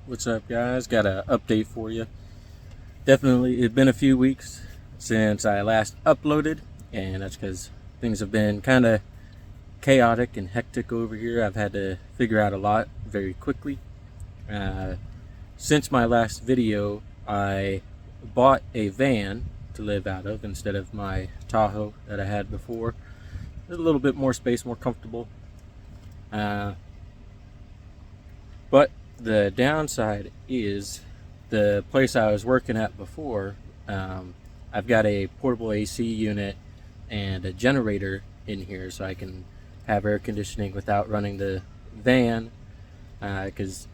What's up, guys? Got an update for you. Definitely, it's been a few weeks since I last uploaded, and that's because things have been kind of chaotic and hectic over here. I've had to figure out a lot very quickly. Uh, since my last video, I bought a van to live out of instead of my Tahoe that I had before. A little bit more space, more comfortable. But the downside is the place I was working at before, I've got a portable AC unit and a generator in here so I can have air conditioning without running the van, because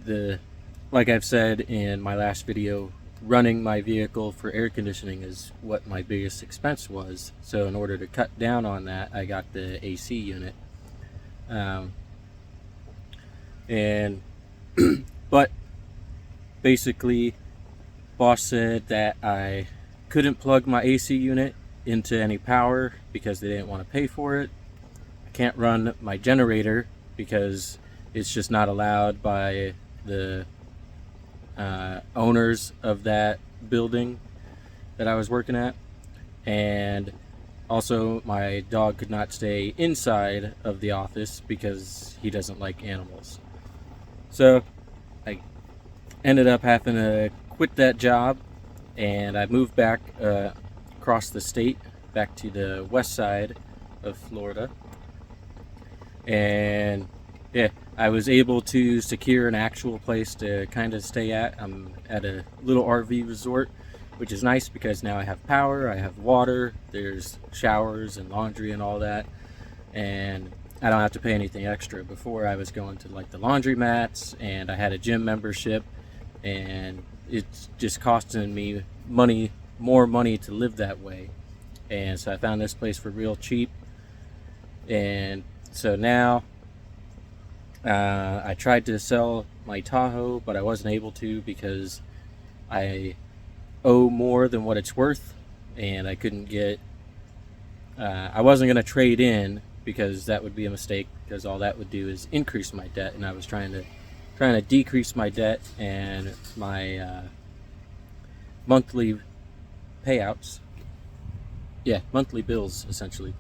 like I've said in my last video, running my vehicle for air conditioning is what my biggest expense was. So in order to cut down on that, I got the AC unit. But basically, boss said that I couldn't plug my AC unit into any power because they didn't want to pay for it. I can't run my generator because it's just not allowed by the owners of that building that I was working at. And also, my dog could not stay inside of the office because he doesn't like animals. So I ended up having to quit that job, and I moved back across the state, back to the west side of Florida. And yeah, I was able to secure an actual place to kind of stay at. I'm at a little RV resort, which is nice because now I have power, I have water, there's showers and laundry and all that, and I don't have to pay anything extra. Before, I was going to like the laundromats, and I had a gym membership, and it's just costing me more money to live that way. And so I found this place for real cheap. And so now I tried to sell my Tahoe, but I wasn't able to because I owe more than what it's worth, and I couldn't get I wasn't going to trade in because that would be a mistake, because all that would do is increase my debt, and I was trying to decrease my debt and my monthly payouts. Yeah, monthly bills essentially.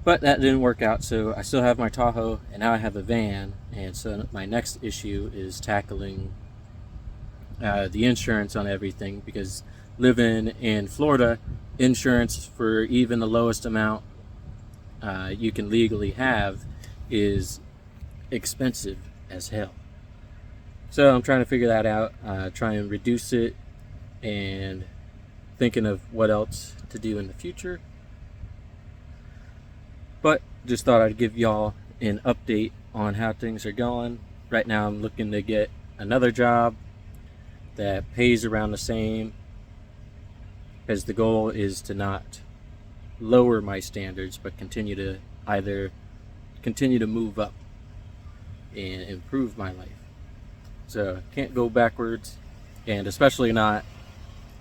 But that didn't work out, so I still have my Tahoe, and now I have a van. And so my next issue is tackling the insurance on everything, because living in Florida, insurance for even the lowest amount you can legally have is expensive as hell. So I'm trying to figure that out, try and reduce it, and thinking of what else to do in the future. But just thought I'd give y'all an update on how things are going. Right now I'm looking to get another job that pays around the same, because the goal is to not lower my standards, but continue to move up and improve my life. So can't go backwards, and especially not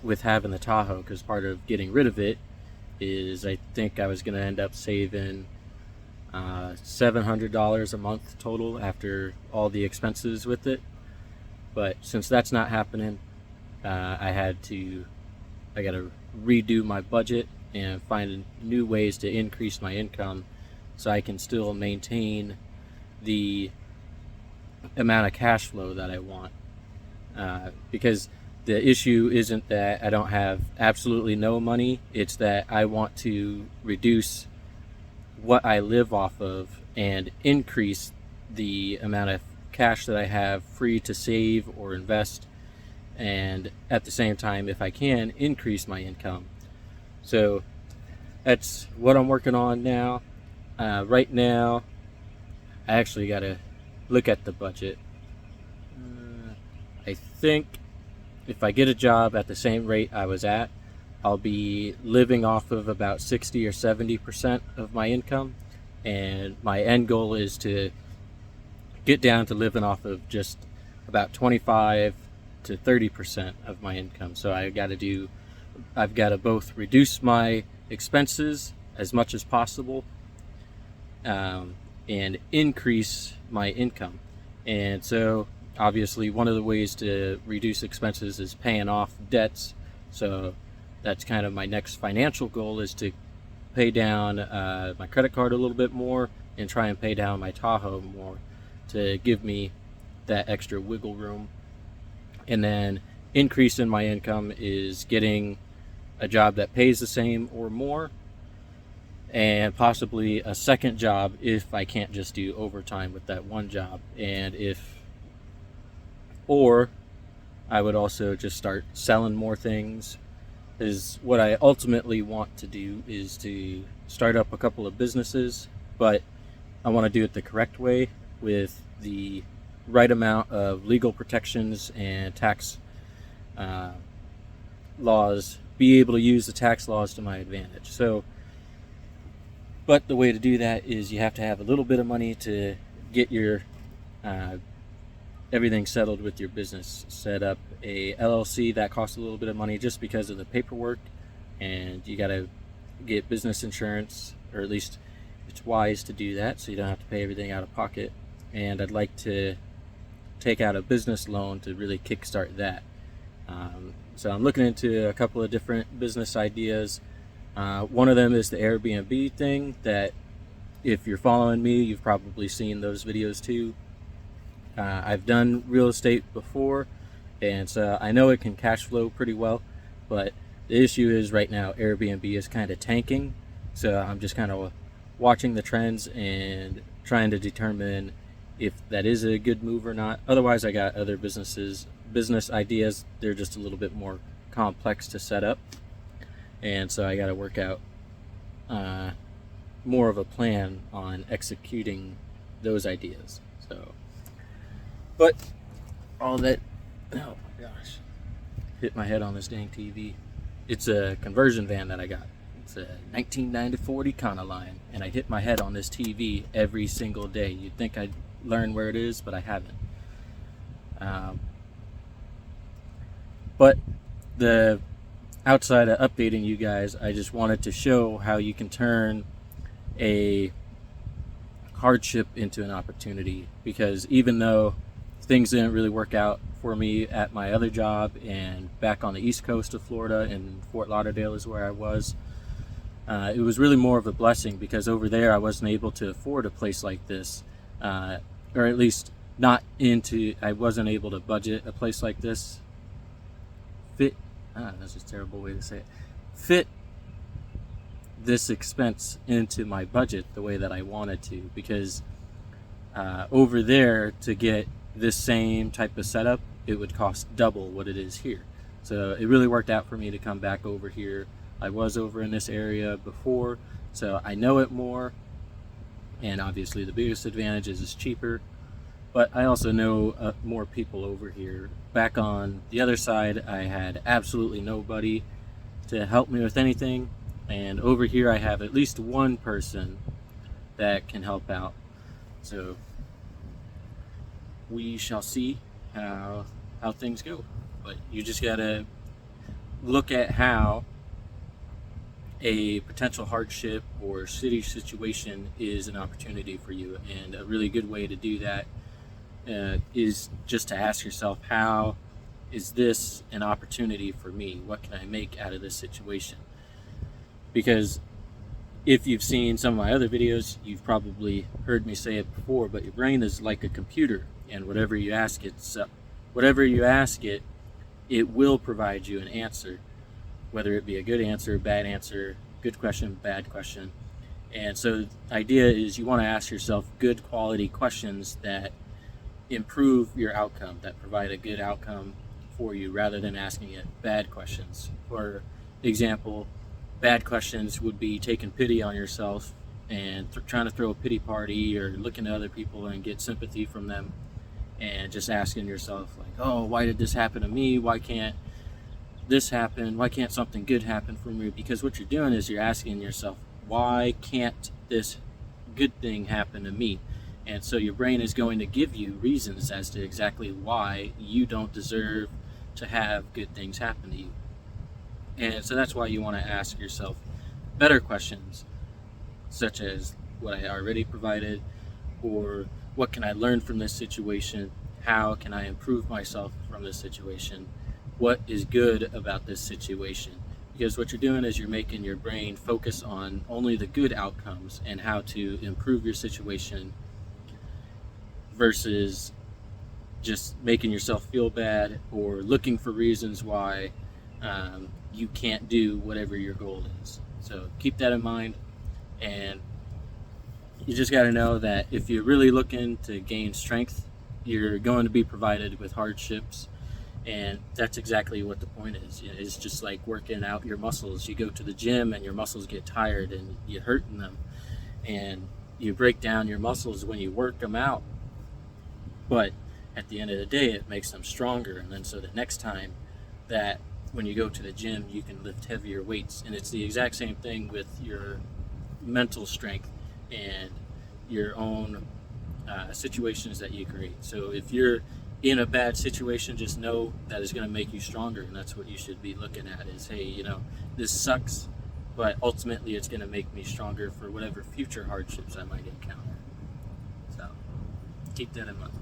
with having the Tahoe, because part of getting rid of it is I think I was going to end up saving $700 a month total after all the expenses with it. But since that's not happening, I got to redo my budget and find new ways to increase my income so I can still maintain the amount of cash flow that I want. Because the issue isn't that I don't have absolutely no money, it's that I want to reduce what I live off of and increase the amount of cash that I have free to save or invest, and at the same time, if I can, increase my income. So that's what I'm working on now. Right now, I actually got to look at the budget. I think if I get a job at the same rate I was at, I'll be living off of about 60 or 70% of my income, and my end goal is to get down to living off of just about 25 to 30% of my income. So I've got to both reduce my expenses as much as possible, and increase my income. And so obviously one of the ways to reduce expenses is paying off debts. So that's kind of my next financial goal, is to pay down my credit card a little bit more and try and pay down my Tahoe more to give me that extra wiggle room. And then increase in my income is getting a job that pays the same or more, and possibly a second job if I can't just do overtime with that one job. Or I would also just start selling more things. Is what I ultimately want to do, is to start up a couple of businesses, but I want to do it the correct way with the right amount of legal protections and tax laws, be able to use the tax laws to my advantage. So, but the way to do that is you have to have a little bit of money to get your everything settled with your business. Set up a LLC, that costs a little bit of money just because of the paperwork, and you got to get business insurance, or at least it's wise to do that so you don't have to pay everything out of pocket. And I'd like to take out a business loan to really kickstart that. So I'm looking into a couple of different business ideas. One of them is the Airbnb thing, that if you're following me, you've probably seen those videos too. I've done real estate before, and so I know it can cash flow pretty well, but the issue is right now Airbnb is kind of tanking. So I'm just kind of watching the trends and trying to determine if that is a good move or not. Otherwise, I got other business ideas. They're just a little bit more complex to set up, and so I got to work out more of a plan on executing those ideas. So, but all that, oh my gosh, hit my head on this dang TV. It's a conversion van that I got. It's a 1994 Econoline, and I hit my head on this TV every single day. You'd think I'd learn where it is, but I haven't. But the outside of updating you guys, I just wanted to show how you can turn a hardship into an opportunity. Because even though things didn't really work out for me at my other job, and back on the east coast of Florida, and Fort Lauderdale is where I was, it was really more of a blessing, because over there I wasn't able to afford a place like this, or at least I wasn't able to budget a place like this. That's just a terrible way to say it. Fit this expense into my budget the way that I wanted to, because over there, to get this same type of setup, it would cost double what it is here. So it really worked out for me to come back over here. I was over in this area before, so I know it more, and obviously the biggest advantage is it's cheaper, but I also know more people over here. Back on the other side, I had absolutely nobody to help me with anything, and over here I have at least one person that can help out. So we shall see how things go. But you just gotta look at how a potential hardship or city situation is an opportunity for you, and a really good way to do that is just to ask yourself, how is this an opportunity for me? What can I make out of this situation? Because if you've seen some of my other videos, you've probably heard me say it before, but your brain is like a computer, and whatever you ask it, it will provide you an answer, whether it be a good answer, bad answer, good question, bad question. And so the idea is you want to ask yourself good quality questions that improve your outcome, that provide a good outcome for you, rather than asking it bad questions. For example, bad questions would be taking pity on yourself and trying to throw a pity party, or looking at other people and get sympathy from them, and just asking yourself like, oh, why did this happen to me? Why can't this happen? Why can't something good happen for me? Because what you're doing is you're asking yourself, why can't this good thing happen to me? And so your brain is going to give you reasons as to exactly why you don't deserve to have good things happen to you. And so that's why you want to ask yourself better questions, such as what I already provided, or what can I learn from this situation? How can I improve myself from this situation? What is good about this situation? Because what you're doing is you're making your brain focus on only the good outcomes and how to improve your situation versus just making yourself feel bad or looking for reasons why you can't do whatever your goal is. So keep that in mind, and you just got to know that if you're really looking to gain strength, you're going to be provided with hardships, and that's exactly what the point is. It's just like working out your muscles. You go to the gym and your muscles get tired and you're hurting them, and you break down your muscles when you work them out, but at the end of the day it makes them stronger. And then so the next time that when you go to the gym you can lift heavier weights. And it's the exact same thing with your mental strength and your own situations that you create. So if you're in a bad situation, just know that it's going to make you stronger, and that's what you should be looking at is, hey, this sucks, but ultimately it's going to make me stronger for whatever future hardships I might encounter. So keep that in mind.